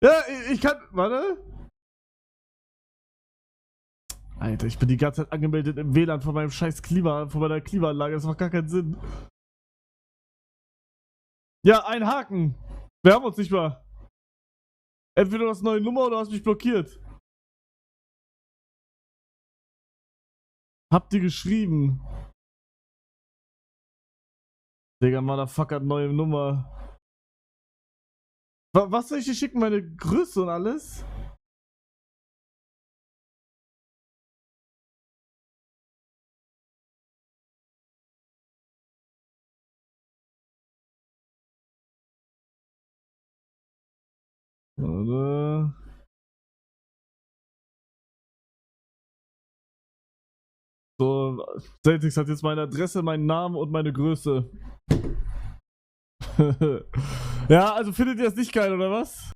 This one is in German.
Ja, ich kann. Warte. Alter, ich bin die ganze Zeit angemeldet im WLAN von meinem scheiß von meiner Klimaanlage. Das macht gar keinen Sinn. Ja, ein Haken. Wir haben uns nicht mal. Entweder du hast eine neue Nummer oder hast mich blockiert. Habt ihr geschrieben? Digga, Motherfucker, neue Nummer. Was soll ich dir schicken? Meine Größe und alles? Warte. So, Celtics hat jetzt meine Adresse, meinen Namen und meine Größe. Ja, also findet ihr das nicht geil, oder was?